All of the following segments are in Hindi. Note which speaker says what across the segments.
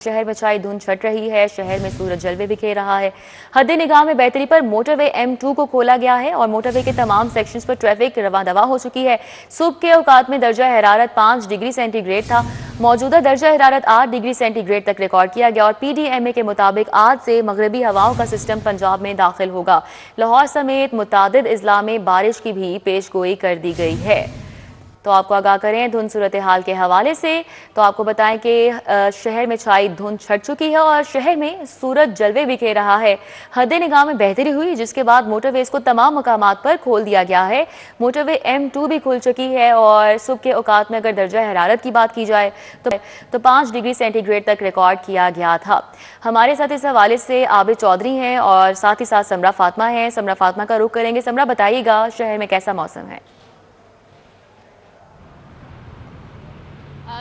Speaker 1: शहर में छाई धुंध छट रही है। शहर में सूरज जलवे बिखेर रहा है। हद निगाह में बेहतरी पर मोटरवे M2 को खोला गया है और मोटरवे के तमाम सेक्शंस पर ट्रैफिक रवा दवा हो चुकी है। सुबह के औकात में दर्जा हरारत 5 डिग्री सेंटीग्रेड था। मौजूदा दर्जा हरारत 8 डिग्री सेंटीग्रेड तक रिकॉर्ड किया गया और PDMA के मुताबिक आज से मगरबी हवाओं का सिस्टम पंजाब में दाखिल होगा। लाहौर समेत मुतादिद इजला में बारिश की भी पेशगोई कर दी गई है। तो आपको आगाह करें धुंध सूरत हाल के हवाले से, तो आपको बताएं कि शहर में छाई धुंध छट चुकी है और शहर में सूरज जलवे बिखेर रहा है। हद निगाह में बेहतरी हुई जिसके बाद मोटरवेज को तमाम मकामात पर खोल दिया गया है। मोटरवे M2 भी खुल चुकी है और सुबह के औकात में अगर दर्जा हरारत की बात की जाए तो 5 डिग्री सेंटीग्रेड तक रिकॉर्ड किया गया था। हमारे साथ इस हवाले से आबिद चौधरी हैं और साथ ही साथ समरा फातिमा हैं। समरा फातिमा का रुख करेंगे। समरा, बताइएगा शहर में कैसा मौसम है?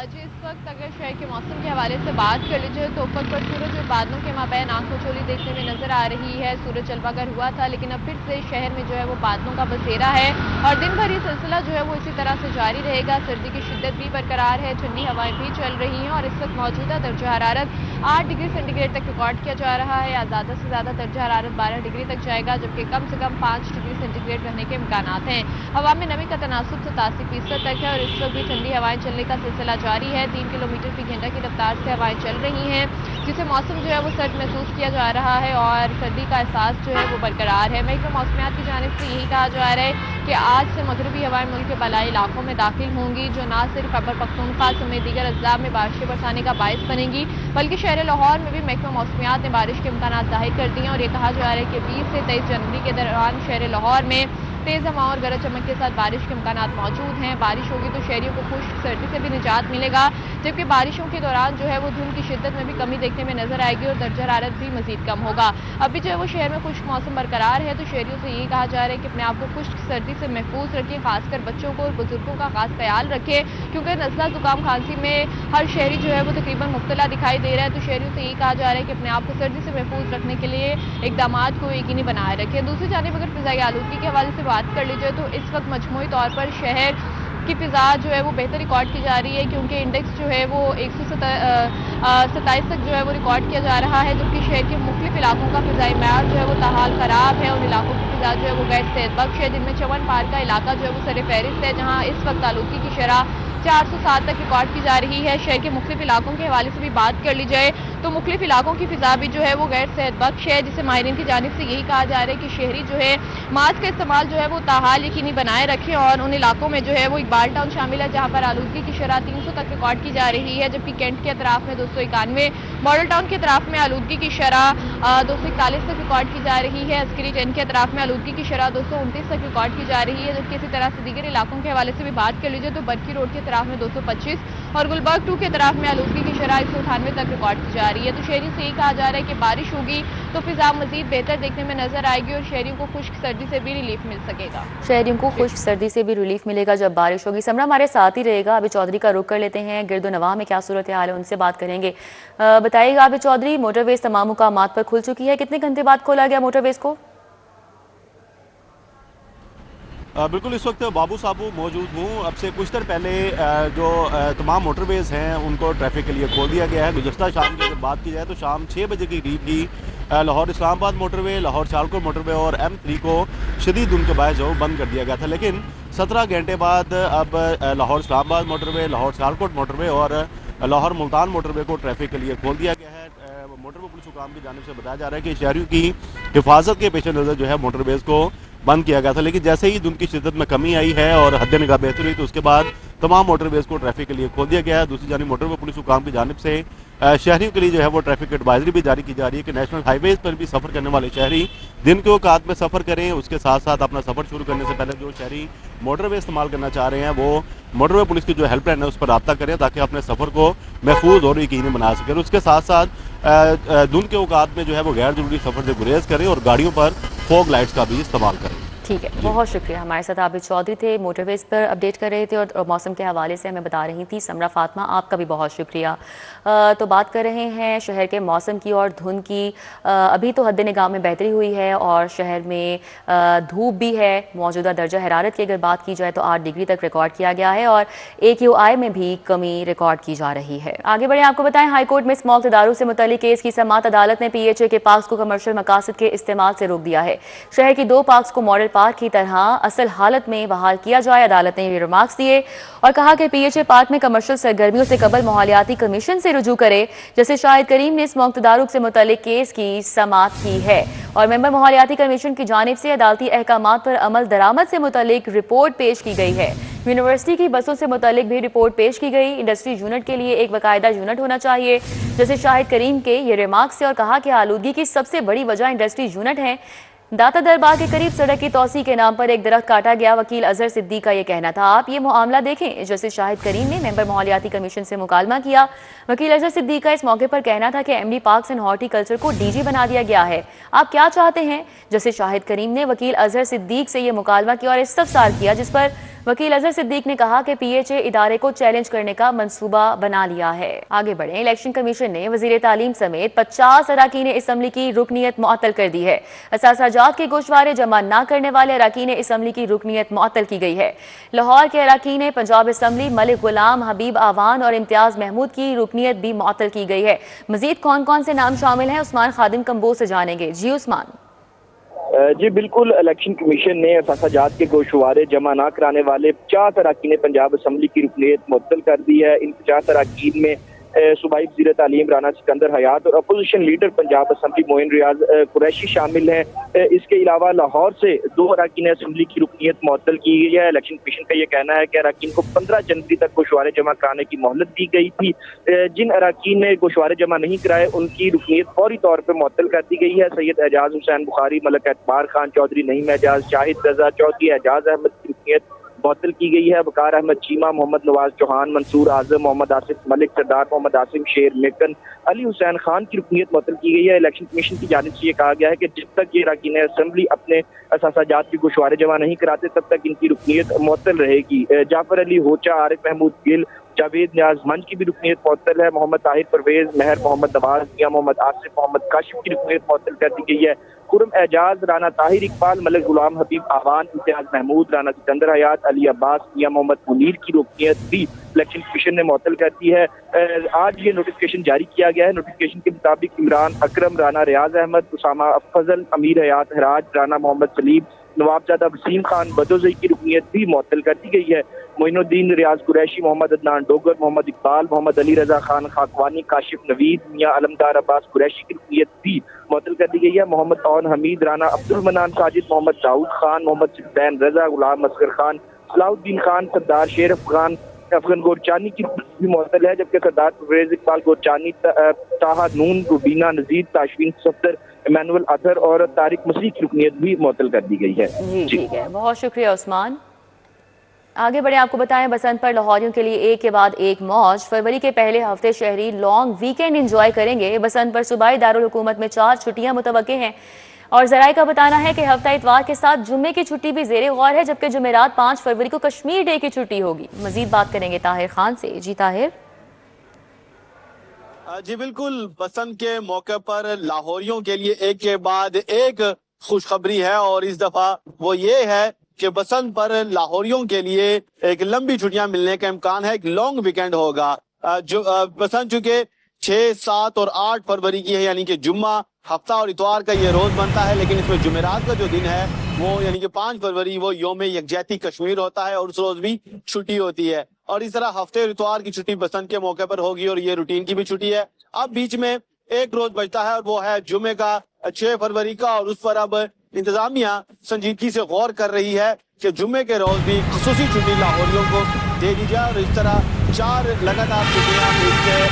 Speaker 2: जी, इस वक्त अगर शहर के मौसम के हवाले से बात कर लीजिए तो ऊपर पर सूरज और बादलों के माबैन आंखों चोली देखने में नजर आ रही है। सूरज जलवागर हुआ था लेकिन अब फिर से शहर में जो है वो बादलों का बसेरा है और दिन भर ये सिलसिला जो है वो इसी तरह से जारी रहेगा। सर्दी की शिद्दत भी बरकरार है, ठंडी हवाएं भी चल रही हैं और इस वक्त मौजूदा दर्जा हरारत 8 डिग्री सेंटीग्रेड तक रिकॉर्ड किया जा रहा है। ज़्यादा से ज़्यादा दर्जा हरारत 12 डिग्री तक जाएगा जबकि कम से कम 5 डिग्री सेंटीग्रेड रहने के इम्कान हैं। हवा में नमी का तनासुब 87% तक है और इस वक्त भी ठंडी हवाएं चलने का सिलसिला जारी है। 3 किलोमीटर फी घंटा की रफ्तार से हवाएं चल रही हैं जिससे मौसम जो है वो सर्द महसूस किया जा रहा है और सर्दी का एहसास जो है वो बरकरार है। महकमा मौसमियात की जानिब से यही कहा जा रहा है कि आज से मगरबी हवाएं मुल्क के बलाई इलाकों में दाखिल होंगी जो न सिर्फ खैबर पख्तूनख्वा समेत दीगर अजला में बारिशें बरसाने का बायस बनेंगी बल्कि शहर लाहौर में भी महकमा मौसमियात ने बारिश के इम्कान जाहिर कर दिए और ये कहा जा रहा है कि 20 से 23 जनवरी के दौरान शहर लाहौर में तेज हवाओं और गरज चमक के साथ बारिश के इम्कान मौजूद हैं। बारिश होगी तो शहरियों को खुश्क सर्दी से भी निजात मिलेगा जबकि बारिशों के दौरान जो है वो धुंध की शिद्दत में भी कमी देखने में नजर आएगी और दर्जा हरारत भी मजीद कम होगा। अभी जो है वो शहर में खुश्क मौसम बरकरार है तो शहरियों से यही कहा जा रहा है कि अपने आप को खुश्क सर्दी से महफूज रखें, खासकर बच्चों को और बुजुर्गों का खास ख्याल रखें क्योंकि नज़ला जुकाम खांसी में हर शहरी जो है वो तकरीबन मुब्तला दिखाई दे रहा है। तो शहरियों से यही कहा जा रहा है कि अपने आप को सर्दी से महफूज रखने के लिए इकदाम को यकीनी बनाए रखें। दूसरी जानिब अगर फिजाई आलूदगी के हवाले से बात कर लीजिए तो इस वक्त मजमूई तौर पर शहर की फिजा जो है वो बेहतर रिकॉर्ड की जा रही है क्योंकि इंडेक्स जो है वो 127 तक जो है वो रिकॉर्ड किया जा रहा है जबकि शहर के मुख्तलिफ इलाकों का फिजाई मैयार जो है वो ताहाल खराब है। उन इलाकों की फिजा जो है वो गैर सेहतबख्श है जिनमें चवन पार का इलाका जो है वो सर फहरिस्त है जहाँ इस वक्त आलूदगी की शरह 407 तक रिकॉर्ड की जा रही है। शहर के मुख्तलिफ इलाकों के हवाले से भी बात कर ली जाए तो मुख्तलिफ इलाकों की फिजा भी जो है वो गैर सेहतबख्श है जिसे माहिरीन की जानिब से यही कहा जा रहा है कि शहरी जो है मास्क का इस्तेमाल जो है वो ताहाल यकीनी बनाए रखें और उन इलाकों में जो है वो इकबाल टाउन शामिल है जहाँ पर आलूदगी की शरह 300 तक रिकॉर्ड की जा रही है जबकि कैंट के अतराफ में 291, मॉडल टाउन के अतराफ में आलूदगी की शरह 241 तक रिकॉर्ड की जा रही है। अस्करी 10 के अतराफ में आलूदगी की शरह 229 तक रिकॉर्ड की जा रही है जबकि इसी तरह से दीगर इलाकों के हवाले से भी बात कर लीजिए तो बरकी रोड के अतराफ में 225 और गुलबर्ग 2 के तरफ में आलूदगी की शरह 198 तक रिकॉर्ड की जा रही है। तो शहरी से यही कहा जा रहा है कि बारिश होगी तो फिजा मजीद बेहतर देखने में नजर आएगी और शहरियों को खुश्क सर्दी से भी रिलीफ मिल सकेगा।
Speaker 1: शहरियों को खुश्क सर्दी से भी रिलीफ मिलेगा जब बारिश होगी। समरा हमारे साथ ही रहेगा। आबिद चौधरी का रुख कर लेते हैं। गिरदो नवाह में क्या सूरत हाल है उनसे बात करेंगे। बताइएगा आबिद चौधरी, मोटरवेज तमाम मुकामात पर खुल चुकी है, कितने घंटे बाद खोला गया मोटरवेज को?
Speaker 3: बिल्कुल, इस वक्त बाबू साबू मौजूद हूँ। अब से कुछ देर पहले जो तमाम मोटरवेज हैं उनको ट्रैफिक के लिए खोल दिया गया है। गुज़श्ता शाम की अगर बात की जाए तो शाम 6 बजे के करीब ही लाहौर इस्लामाबाद मोटरवे, लाहौर सियालकोट मोटरवे और M3 को शदीद धुंध के बायस जो बंद कर दिया गया था लेकिन 17 घंटे बाद अब लाहौर इस्लामाबाद मोटरवे, लाहौर सियालकोट मोटरवे और लाहौर मुल्तान मोटरवे को ट्रैफिक के लिए खोल दिया गया है। मोटरवे पुलिस हुकाम की जानिब से बताया जा रहा है कि शहरियों की हिफाजत के पेश नज़र जो है मोटरवेज को बंद किया गया था लेकिन जैसे ही धुंध की शिद्दत में कमी आई है और हद निगाह बेहतर हुई तो उसके बाद तमाम मोटरवेज को ट्रैफिक के लिए खोल दिया गया है। दूसरी जानिब मोटरवे पुलिस हुकाम की जानिब से शहरियों के लिए जो है वो ट्रैफिक एडवाइजरी भी जारी की जा रही है कि नेशनल हाईवेज पर भी सफ़र करने वाले शहरी दिन के औकात में सफ़र करें। उसके साथ साथ अपना सफ़र शुरू करने से पहले जो शहरी मोटरवे इस्तेमाल करना चाह रहे हैं वो मोटरवे पुलिस की जो हेल्पलाइन है उस पर रब्ता करें ताकि अपने सफ़र को महफूज और यकीनी बना सकें। उसके साथ साथ धुंध के औकात में जो है वो गैर जरूरी सफ़र से गुरेज करें और गाड़ियों पर फॉग लाइट्स का भी इस्तेमाल करें।
Speaker 1: ठीक है, बहुत शुक्रिया। हमारे साथ आबिद चौधरी थे, मोटरवेज पर अपडेट कर रहे थे और मौसम के हवाले से हमें बता रही थी समरा फातिमा, आपका भी बहुत शुक्रिया। तो बात कर रहे हैं शहर के मौसम की और धुंध की। अभी तो हद निगाह में बेहतरी हुई है और शहर में धूप भी है। मौजूदा दर्जा हरारत की अगर बात की जाए तो 8 डिग्री तक रिकॉर्ड किया गया है और AQI में भी कमी रिकॉर्ड की जा रही है। आगे बढ़े, आपको बताएं हाईकोर्ट में स्मॉग तदारुक से मुतल्लिक केस की समाअत अदालत ने PHA के पार्क्स को कमर्शियल मकासद के इस्तेमाल से रोक दिया है। शहर की 2 पार्क्स को मॉडल पार्क की तरह असल हालत में बहाल किया जाए। अदालत ने ये रिमार्क्स दिए और कहा कि PHA पार्क में कमर्शियल सरगर्मियों से कबल माहौलियाती कमीशन से रुजू करे, जैसे शाहिद करीम ने स्मॉग तदारुक से मुतल्लिक केस की समाअत की है और मेंबर माहौलियाती कमीशन की जानिब से अदालती अहकामात पर अमल दरामद से मुतल्लिक रिपोर्ट पेश की गई है। यूनिवर्सिटी की बसों से मुतल्लिक भी रिपोर्ट पेश की गई। इंडस्ट्री यूनिट के लिए एक बाकायदा यूनिट होना चाहिए, जैसे शाहिद करीम के ये रिमार्क्स से, और कहा कि आलूदगी की सबसे बड़ी वजह इंडस्ट्री यूनिट है। दाता दरबार के करीब सड़क की तौसी के नाम पर एक दरख्त काटा गया। वकील अजहर सिद्दीक का ये कहना था। आप ये मामला देखें, जैसे शाहिद करीम ने मेंबर माहौलियाती कमीशन से मुकालमा किया। वकील अजहर सिद्दीक का इस मौके पर कहना था कि MD पार्क्स एंड हॉर्टिकल्चर को DG बना दिया गया है। आप क्या चाहते हैं? जैसे शाहिद करीम ने वकील अजहर सिद्दीक से ये मुकालमा किया और इस्तफसार किया, जिस पर वकील अजहर सिद्दीक ने कहा कि PHA इदारे को चैलेंज करने का मंसूबा बना लिया है। आगे बढ़े, इलेक्शन कमीशन ने वजीर तालीम समेत 50 अरकान असम्बली की रुकनीत मुअत्तल कर दी है। असासाजात के गोशवारे जमा न करने वाले अरकान असम्बली की रुकनीत मुअत्तल की गई है। लाहौर के अरकान पंजाब असम्बली मलिक गुलाम, हबीब आवान और इम्तियाज महमूद की रुकनीत भी मुअत्तल की गई है। मजीद कौन कौन से नाम शामिल हैं, उस्मान खादिम कम्बोज से जानेंगे। जी उस्मान।
Speaker 4: जी बिल्कुल, इलेक्शन कमीशन ने असासाजात के गोशवारे जमा ना कराने वाले 50 अरकान पंजाब असम्बली की रुकनीत मुअत्तल कर दी है। इन 50 अरकान में सूबाई वज़ीर तालीम राना सिकंदर हयात और opposition leader Punjab assembly Moin Riaz Qureshi शामिल हैं। इसके अलावा लाहौर से 2 अरकान असम्बली की रुकनीत मुअत्तल की गई है। इलेक्शन कमीशन का ये कहना है कि अरकान को 15 जनवरी तक गोशवारे जमा कराने की मोहलत दी गई थी। जिन अरकान ने गोशवारे जमा नहीं कराए उनकी रुकनीत फौरी तौर पर मुअत्तल कर दी गई है। सैयद एजाज हुसैन बुखारी, मलक एतबार खान चौधरी, नईम एजाज, शाहिद रजा चौधरी, एजाज अहमद की रुकनीत मुअत्तल की गई है। वकार अहमद चीमा, मोहम्मद नवाज चौहान, मंसूर आजम, मोहम्मद आसिफ मलिक, सरदार मोहम्मद आसिम शेर मेकन, अली हुसैन खान की रुकनीत मुअत्तल की गई है। इलेक्शन कमीशन की जानिब से ये कहा गया है कि जब तक ये अरकान असम्बली अपने असासाजात के गोशवारे जमा नहीं कराते तब तक इनकी रुकनीत मुअत्तल रहेगी। जाफर अली होचा, आरिफ महमूद गिल, जावेद न्याज मंच की भी रुकनीत मुअत्तल है। मोहम्मद ताहिर परवेज, मेहर मोहम्मद नवाज, मियां मोहम्मद आसिफ, मोहम्मद काशिफ की रुकनीत मुअत्तल कर दी गई है। खुरम एजाज, राना ताहिर इकबाल, मलिक गुलाम, हबीब आवान, इम्तियाज महमूद, राना सिकंदर हयात, अली अब्बास, मियां मोहम्मद मुनीर की रुकनीत भी इलेक्शन कमीशन ने मुअत्तल कर दी है। आज ये नोटिफिकेशन जारी किया गया है। नोटिफिकेशन के मुताबिक इमरान अकरम, राना रियाज अहमद, उसामा फजल, अमीर हयात हराज, राना मोहम्मद सलीम, नवाबजादा वसीम खान बदोजई की रुकनीत भी मुअत्तल कर दी गई है। मोइनुद्दीन रियाज कुरैशी, मोहम्मद अदनान डोगर, मोहम्मद इकबाल, मोहम्मद अली रजा खान खाकवानी, काशिफ नवीद, मियां अलमदार अब्बास कुरैशी की रुकनीत भी मुअत्तल कर दी गई है। मोहम्मद औन हमीद, राना अब्दुल मनान साजिद, मोहम्मद दाऊद खान, मोहम्मद सिद्दैन रजा, गुलाम असगर खान, सलाउद्दीन खान, सरदार शेर अफगान गोरचानी की भी मुअत्तल है, जबकि सरदार परवेज इकबाल गोरचानी, ताहा नून, रुबीना नजीर, ताशवीन सफदर, इमानुअल अदर और तारिक मसीह की रुकनीत भी मुअत्तल कर दी गई है।
Speaker 1: जी ठीक है, बहुत शुक्रिया उस्मान। आगे बढ़े, आपको बताएं बसंत पर लाहौरियों के लिए एक के बाद एक मौज। फरवरी के पहले हफ्ते शहरी लॉन्ग वीकेंड एंजॉय करेंगे। बसंत पर सूबाई दारुल हुकूमत में 4 छुट्टियां मुतवक्के हैं और जराये का बताना है कि हफ्ता इतवार के साथ जुम्मे की छुट्टी भी ज़ेरे गौर है, जबकि जुमेरात 5 फरवरी को कश्मीर डे की छुट्टी होगी। मजीद बात करेंगे ताहिर खान से। जी ताहिर।
Speaker 5: जी बिल्कुल, बसंत के मौके पर लाहौरियों के लिए एक के बाद एक खुशखबरी है और इस दफा वो ये है कि बसंत पर लाहौरियों के लिए एक लंबी छुट्टियां मिलने का इम्कान है। एक लॉन्ग वीकेंड होगा। जो बसंत चूंकि 6, 7 और 8 फरवरी की है, यानी कि जुम्मा, हफ्ता और इतवार का ये रोज बनता है, लेकिन इसमें जुमेरात का जो दिन है वो यानी कि 5 फरवरी वो यौम यकजहती कश्मीर होता है और उस रोज भी छुट्टी होती है। और इस तरह हफ्ते और इतवार की छुट्टी बसंत के मौके पर होगी और ये रूटीन की भी छुट्टी है। अब बीच में एक रोज बचता है और वो है जुम्मे का 6 फरवरी का, और उस पर अब इंतजामिया संजीदगी से गौर कर रही है कि जुम्मे के रोज भी खुसूसी छुट्टी लाहौरियों को दे दी जाए। और इस तरह 4 लगातार छुट्टियां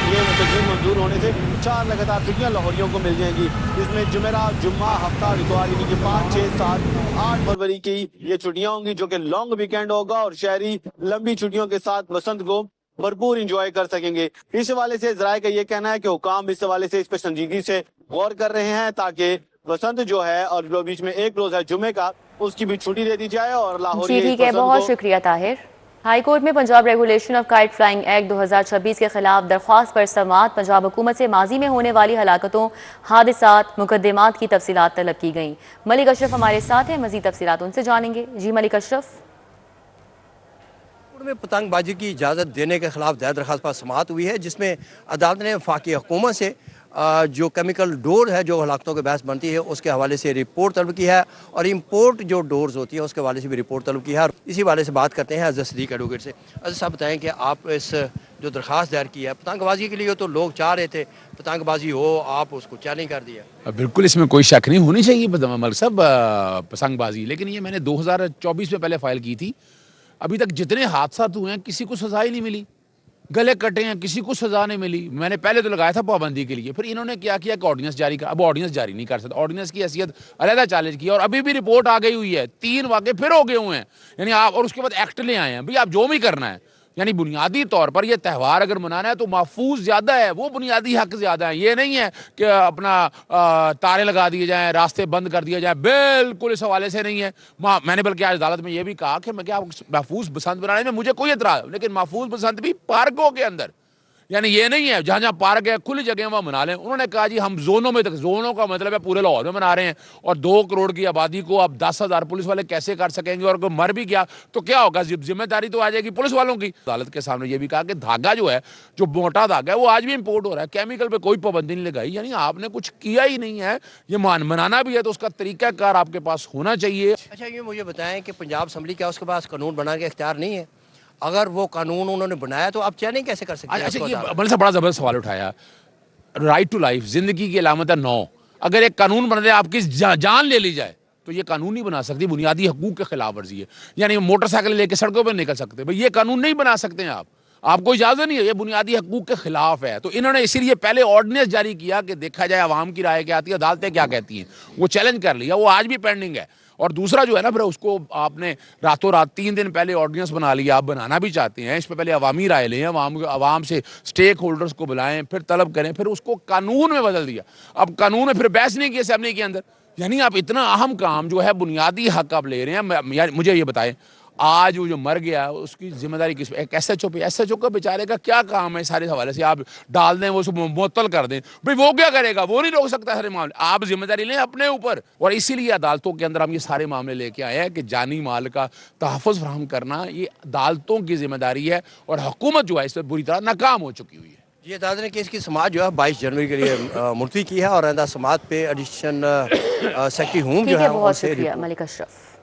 Speaker 5: ये तजवीज़ मंजूर होने से 4 लगातार छुट्टियां लाहौरियों को मिल जाएंगी। इसमें जुमेरात, जुम्मा, हफ्ता, इतवार यानी कि 5, 6, 7, 8 फरवरी की ये छुट्टियां होंगी, जो कि लॉन्ग वीकेंड होगा और शहरी लंबी छुट्टियों के साथ बसंत को भरपूर इंजॉय कर सकेंगे। इस हवाले से जराये का ये कहना है कि हुकाम इस हवाले से इस पर संजीदगी से गौर कर रहे हैं ताकि बसंत जो है और जो बीच में एक रोज है जुमे का, उसकी भी छुट्टी दे दी जाए और लाहौर
Speaker 1: जी ठीक है, बहुत शुक्रिया ताहिर। हाई कोर्ट में Punjab regulation of kite flying act 2026 के खिलाफ दरख्वास्त पर समाअत पंजाब हुकूमत से माजी में होने वाली हलाकतों, हादिसात, मुकदमात की तफसीलात तलब की गई। मलिक अशरफ हमारे साथ हैं, मजीद तफसीलात उनसे जानेंगे। जी मलिक अशरफ।
Speaker 6: में पतंगबाजी की इजाज़त देने के खिलाफ दायर दरख्वास्त पर समाअत हुई है, जिसमें अदालत ने वफाकी हुकूमत से जो केमिकल डोर है जो हलाकतों के बहस बनती है उसके हवाले से रिपोर्ट तलब की है और इम्पोर्ट जो डोर्स होती है उसके हवाले से भी रिपोर्ट तलब की है। और इसी हवाले से बात करते हैं अज़र सदीक एडवोकेट से। अज़र साहब बताएं कि आप इस जो दरख्वास्त दायर की है पतंगबाजी के लिए, तो लोग चाह रहे थे पतंगबाजी हो, आप उसको चैलेंज कर दिया।
Speaker 7: बिल्कुल, इसमें कोई शक नहीं होनी चाहिए मलिक साहब पतंगबाजी, लेकिन ये मैंने 2024 में पहले फाइल की थी। अभी तक जितने हादसा हुए हैं किसी को सजा ही नहीं मिली, गले कटे हैं, किसी को सजा नहीं मिली। मैंने पहले तो लगाया था पाबंदी के लिए, फिर इन्होंने क्या किया कि ऑर्डिनेंस जारी कर, अब ऑर्डिनेंस जारी नहीं कर सकते, ऑर्डिनेंस की हैसियत अलहदा चैलेंज की और अभी भी रिपोर्ट आ गई हुई है, 3 वाक़े फिर हो गए हुए हैं। यानी आप और उसके बाद एक्ट ले आए हैं, भाई आप जो भी करना है, यानी बुनियादी तौर पर ये त्यौहार अगर मनाना है तो महफूज ज़्यादा है, वो बुनियादी हक ज़्यादा है। ये नहीं है कि अपना तारे लगा दिए जाएं, रास्ते बंद कर दिए जाए, बिल्कुल इस हवाले से नहीं है। मैंने बल्कि आज अदालत में ये भी कहा कि मैं क्या महफूज बसंत बनाने में मुझे कोई एतराज़, लेकिन महफूज बसंत भी पार्कों के अंदर, यानी ये नहीं है जहाँ जहाँ पार्क है खुली जगह वहाँ मना लें। उन्होंने कहा जी हम जोनों में, तक जोनों का मतलब है पूरे लाहौर में मना रहे हैं और 2 करोड़ की आबादी को अब 10,000 पुलिस वाले कैसे कर सकेंगे, और कोई मर भी गया तो क्या होगा, जिम्मेदारी तो आ जाएगी पुलिस वालों की। अदालत के सामने ये भी कहा कि धागा जो है, जो मोटा धागा है, वो आज भी इम्पोर्ट हो रहा है, केमिकल पे कोई पाबंदी नहीं लगाई, यानी आपने कुछ किया ही नहीं है। ये मनाना भी है तो उसका तरीकाकार आपके पास होना चाहिए।
Speaker 6: अच्छा, ये मुझे बताएं कि पंजाब असम्बली क्या उसके पास कानून बनाने का इख्तियार नहीं है? अगर वो कानून उन्होंने बनाया तो आप चैलेंज कैसे कर सकते हैं?
Speaker 7: अच्छा, ये बड़ा सा बड़ा जबरदस्त सवाल उठाया। राइट टू लाइफ, जिंदगी की अलामत है 9। अगर एक कानून बन रहा है आपकी जान ले ली जाए तो ये कानून नहीं बना सकती, बुनियादी हकूक के खिलाफ वर्जी है। यानी मोटरसाइकिल लेके सड़कों पर निकल सकते, भाई ये कानून नहीं बना सकते हैं आप, आपको इजाजत नहीं है, ये बुनियादी हकूक के खिलाफ है। तो इन्होंने इसीलिए पहले ऑर्डिनेंस जारी किया कि देखा जाए अवाम की राय क्या आती है, अदालतें क्या कहती हैं, वो चैलेंज कर लिया, वो आज भी पेंडिंग है। और दूसरा जो है ना, फिर उसको आपने रातों रात 3 दिन पहले ऑर्डिनेंस बना लिया, आप बनाना भी चाहते हैं, इस पर पहले अवामी राय लें, अवाम से स्टेक होल्डर्स को बुलाएं, फिर तलब करें, फिर उसको कानून में बदल दिया। अब कानून में फिर बहस नहीं की असेंबली के अंदर, यानी आप इतना अहम काम जो है बुनियादी हक आप ले रहे हैं। मुझे ये बताएं, आज वो जो मर गया उसकी जिम्मेदारी किस, एक एसएचओ पे, एसएचओ का बेचारे का क्या काम है? सारे हवाले से आप डाल दें, वो उसको मुअत्तल कर दें, भाई वो क्या करेगा? वो नहीं रोक सकता सारे मामले, आप जिम्मेदारी लें अपने ऊपर। और इसीलिए अदालतों के अंदर हम ये सारे मामले लेके आए हैं कि जानी माल का तहफ़्फ़ुज़ फराहम करना ये अदालतों की जिम्मेदारी है और हुकूमत जो है इस पर बुरी तरह नाकाम हो चुकी हुई है।
Speaker 6: ये अदालत ने केस की समाअत जो है 22 जनवरी के लिए मुलतवी की है और आइंदा समाअत पे एडिशनल सेक्रेटरी होम जो है
Speaker 1: बहुत शुक्रिया मलिक अशरफ।